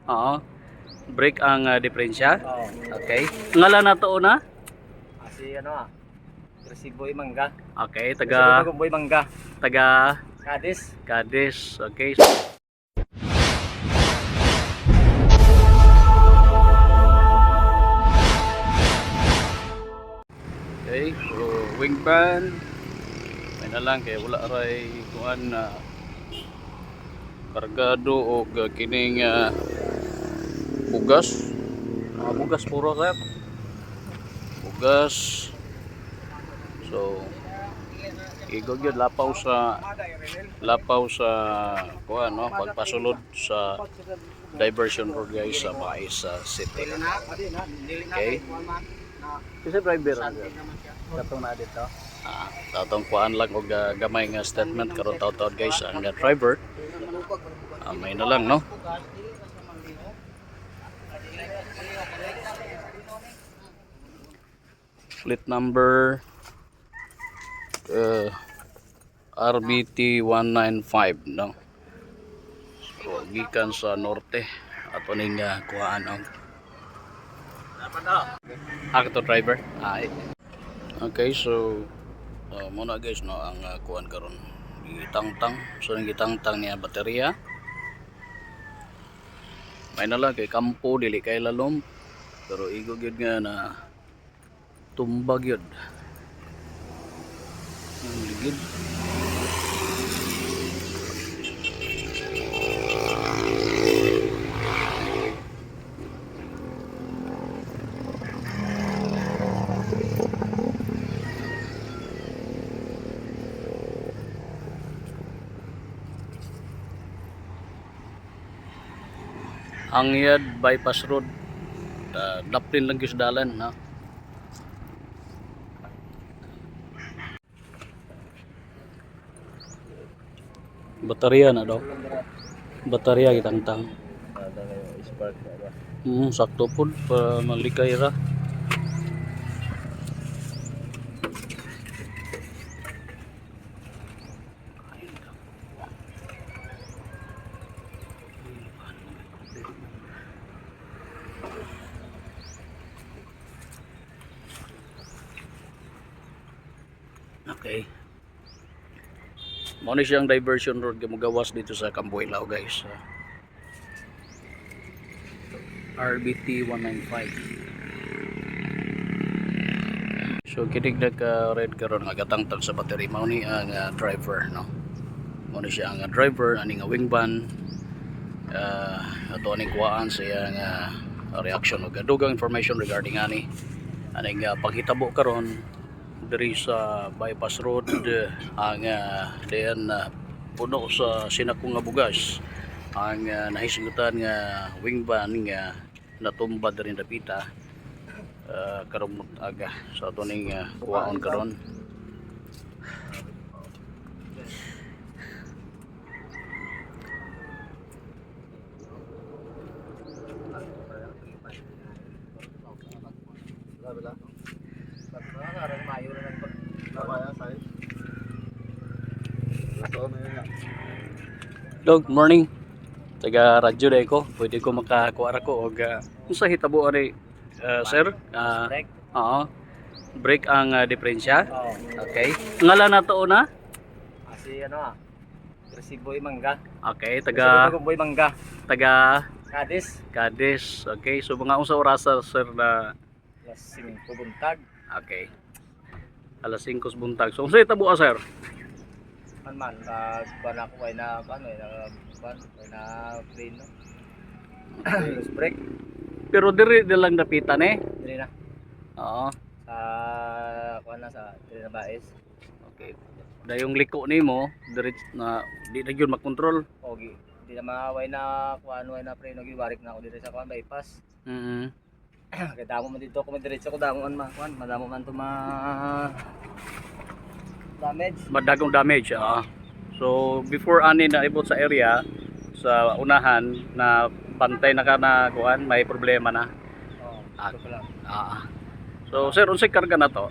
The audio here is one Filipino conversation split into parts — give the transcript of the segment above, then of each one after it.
Oo. Brake ang diferensya. Oo. Okay. Ngalan na to na? Si Resiboy Mangga. Okay, Resiboy Boy Mangga. taga Cadiz. Cadiz. Okay. Okay, so wing pan. May na lang kay wala ray kuan na kargado o kining bugas. Bugas puro sir. Bugas. So igog yun lapaw sa kuan no pagpasulod sa diversion road guys sa Mais City. Okay. Kasi driver katong na dito. Tatong kuan lang og gamay nga statement karon taw-taw guys ang driver. May na lang no. Fleet number RBT 195 no. So gikan sa norte ato ning kuhaan ang to driver. Okay, so muna guys no ang kuhaan karon gitangtang so ang gitangtang niya baterya. May na lang kay kampo dili kay lalom pero igog yun nga na tumbag yun. Ligid. Ang yad bypass road daplin lang gyud dalan ha. Baterya na daw. Baterya gitangtang. Sakto pud para malikay ra. Okay. Mao ni siyang diversion road gamugawas dito sa Cambuilao guys. RBT 195. So kinig red karon nga gatangtang sa battery mao ni ang driver no. Mao ni siya ang driver ani nga wing van. Ato aning kuhaan sa iyang reaction o dugang information regarding ani aning paghitabo karon diri sa bypass road ang diyan puno sa sinakong nga bugas ang nahisigutan nga wing van nga natumba diri dapita karon aga sa ato ning kuhaon karon. Good morning. Taga radyo day ko. Pwede ko makakuha ra ko og unsa hitabo ari sir? Oo. Brake ang diferensya. Okay. Ngalan na to na? Si Resiboy Mangga. Okay, Resiboy Boy Mangga. taga Cadiz. Cadiz. Okay, so mga unsa oras sir na Alas 5 buntag. okay. Alas 5 buntag. So unsa hitabo sir? Man kuan ako ay na paano ay na plane no. Loose brake. Pero diri lang dapitan Dili na. Oo. Sa kuan na sa dili na Baez. Okay. Dayong liko nimo diri na di na gyud makontrol. Okay. Di na maway na kuan way na preno giwarik na ako diri sa kuan bypass. Kay damo man dito ko diretso ko damo man kuan madamo man to damage. Madagong damage. So before ani na ibot sa area sa unahan na pantay na ka na kuan may problema na. Ito lang. So sir unsay karga na to?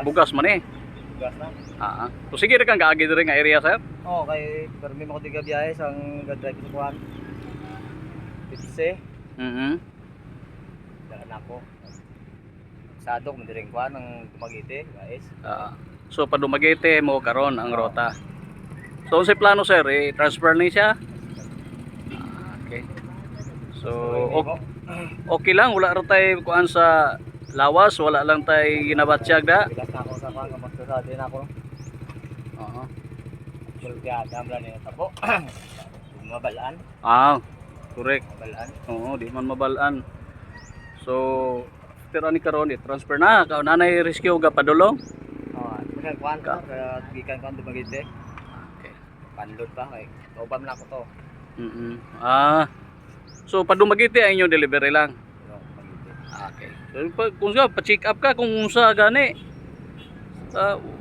Bugas man Bugas na. So sige ra kang gaagi diri nga area sir? Kay permi mo ko diga biyahe sang drive sa kuan. 15. Mhm. Dala na ako. Sadok mo direng kuan ng Dumaguete, guys. So pa Dumaguete mo karon ang rota. So sa plano sir, transfer ni siya. Okay. So okay lang, wala ra tay kuan sa lawas, wala lang tay ginabatsyag da. Bilas na ako sa kuan kamusta sa din ako. Oo. Sulga damla ni tabo. Mabalaan. Correct. Mabalaan. Oo, di man mabalaan. So pero ni karon transfer na ka nanay rescue ga padulong. Kasi kuan ka gikan kuan Dumaguete. Okay. Panlod pa kay ubam na ko to. So pa Dumaguete ay inyo delivery lang. Dumaguete. Okay. So kung sa pa-check up ka kung sa gani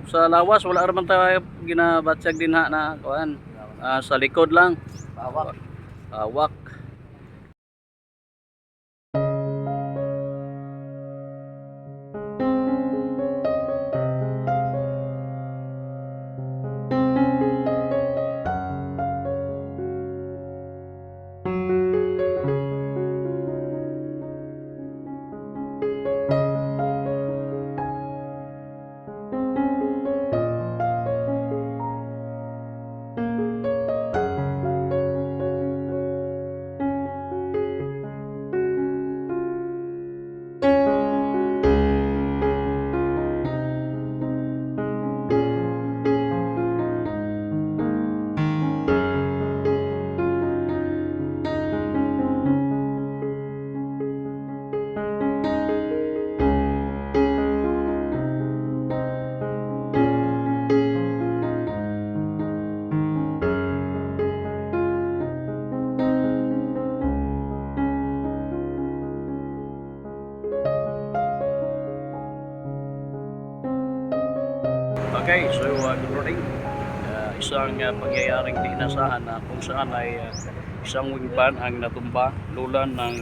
sa lawas wala ra man tayo ginabatsyag din na kuan. Sa likod lang. Bawak. Awak. Okay, so good morning. Isang pangyayaring di inasahan na kung saan ay isang wing van ang natumba lulan ng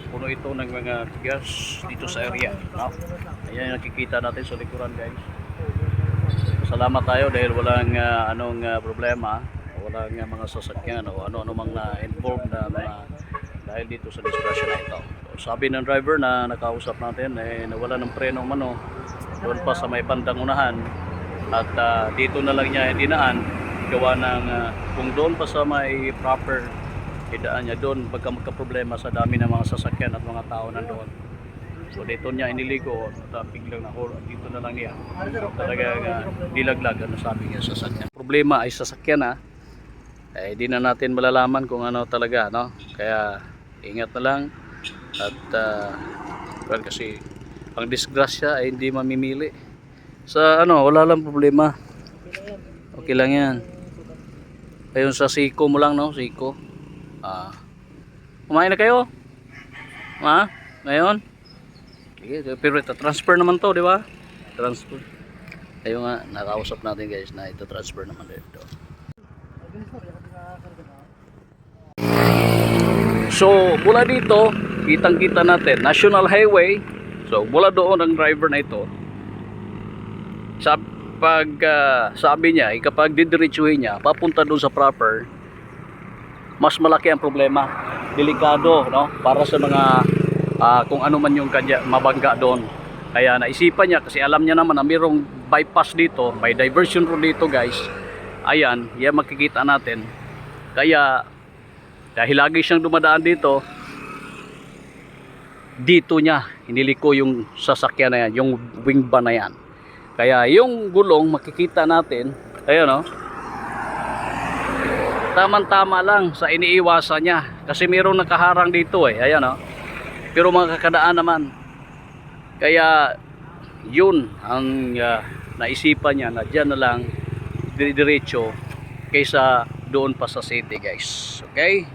puno ito ng mga gas dito sa area. No? Ayan yung nakikita natin sa likuran guys. Salamat tayo dahil walang problema, walang mga sasakyan o ano-ano mang na-involved na mga dahil dito sa disgrasya na ito. So, sabi ng driver na nakausap natin nawala ng preno mano doon pa sa may bandang unahan. At dito na lang niya dinaan gawa ng kung doon pa sa may proper idaan niya doon pagka magka-problema sa dami ng mga sasakyan at mga tao nandoon. So dito niya iniligo at biglang nahulog dito na lang niya. Talagang dilaglag ang sabi niya sasakyan. Problema ay sasakyan di na natin malalaman kung ano talaga no. Kaya ingat na lang at kasi ang disgrasya ay hindi mamimili. Sa wala lang problema. Okay lang yan. Ayun sa siko mo lang no, siko. Kumain na kayo? Ngayon? Pero transfer naman to, di ba? Transfer. Ayun nga, nakausap natin guys na ito transfer naman dito. So, mula dito, kitang-kita natin, National Highway. So, mula doon ang driver na ito. Sabi niya, kapag didiretsuhin niya, papunta doon sa proper, mas malaki ang problema. Delikado, no? Para sa mga kung ano man yung kanya mabangga doon. Kaya naisipan niya kasi alam niya naman na mayroong bypass dito, may diversion road dito guys. Ayan, yan makikita natin. Kaya dahil lagi siyang dumadaan dito niya hiniliko yung sasakyan na yan, yung wing van na yan. Kaya yung gulong makikita natin, ayun tamang-tama lang sa iniiwasan niya kasi mayroong nakaharang dito ayan pero makakadaan naman. Kaya yun ang naisipan niya na dyan na lang diretso kaysa doon pa sa city guys. Okay?